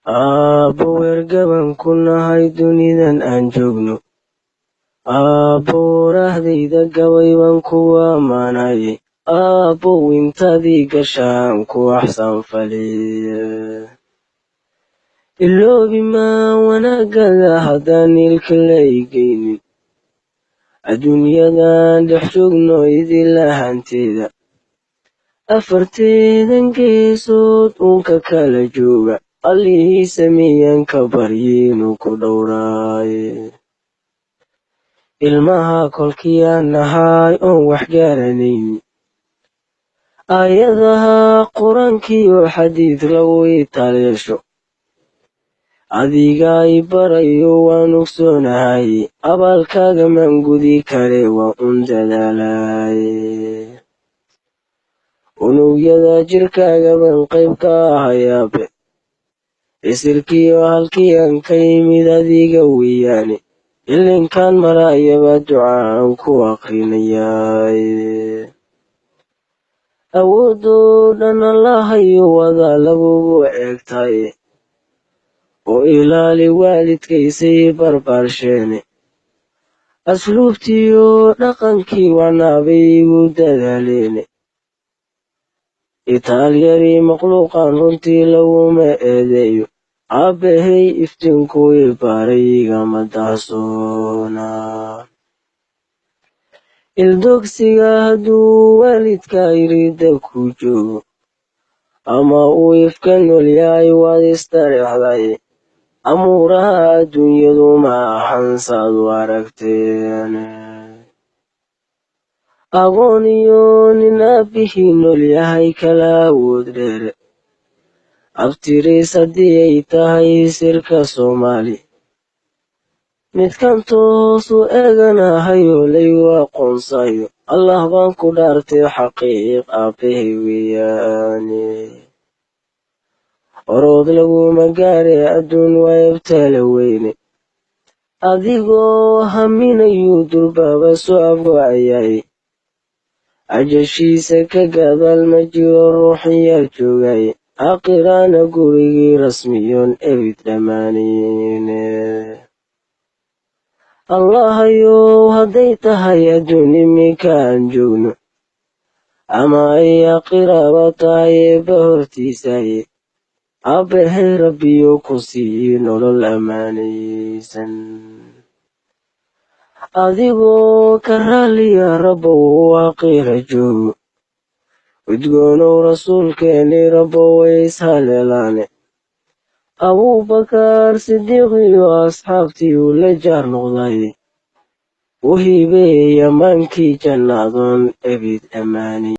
Aabbo wergaban ku nahay dunidan aan joogno. Aabbo warahdayda gabay baan ku ammaanayay. Aabbow intaadii gashaan ku axsan faliye. Iloobi maa wanaagada haddaan ilka la igaynin. Adduunyadan dhex joogno idin lahanteeda. Afarteedan geesood uunka kala jooga. Allihii sameeyaan ka baryi inuu ku dhowraaye. Ilmaha kolkii aan nahay oon wax garanaynin. Aayadaha quraankiyo xadiid lagu taleesho. Adiga i barayo waan ogsoonahay. Abaalkaaga maan gudi kare waan un dadaalaaye. Unugyada jirkaaga baan qayb ka ahayaabe. Isirkiyo halkii aan ka yimid adiga weeyaane. Ilinkaan marayaba ducaan ku aqrinayaaye. Awoodoo dhan Allahayo wada lagugu eegtaye. Oo ilaali waalidkaysay barbaarsheene. Asluubtiyo dhaqankii wanaabay igu dadaaleene. Itaalyari makhluuqan runtii laguma eedeeyo. Aabbahay iftiinku i baray igama dahsoona. Ildogsiga hadduu waalidka irida ku joogo. Ama uu ifka nool yahay waad istareexday. Amuuraha adduunyadu ma ahan saad u aragteene. Agoon iyo nin aabbihii nool yahay kala awood dheere. Abtiris haddii ay tahay sirka Soomaali. Midkan toos u eeganahayo laygu aqoonsayo. Allah baan ku dhaartay xaqiiq aabbahay weeyaane. Orood laguma gaare adduun waa ibtala weyne. Adigoo haminayu durbaaba soo afgo'ayay. Ajashiisa ka gadaal ma jiro ruuxiya joogay. Aakhirana gurigii rasmiyoon ebid dhammaanayne. Allahayow hadday tahay adduun iminka aan joogno. Ama ay aakhiraba tahay eebba hortiisaye. Aabbahay Rabbiyo ku sii nolol ammaanaysan. Adigoo ka raaliya Rabbow aakhira joogo. Udgoonow rasuulkeeni Rabbow way ishaleelaane. Abuubakar Sidiiq iyo asxaabtii uu la jaar noqday. U hibeeyey ammaankii jannadon ebid ammaanay.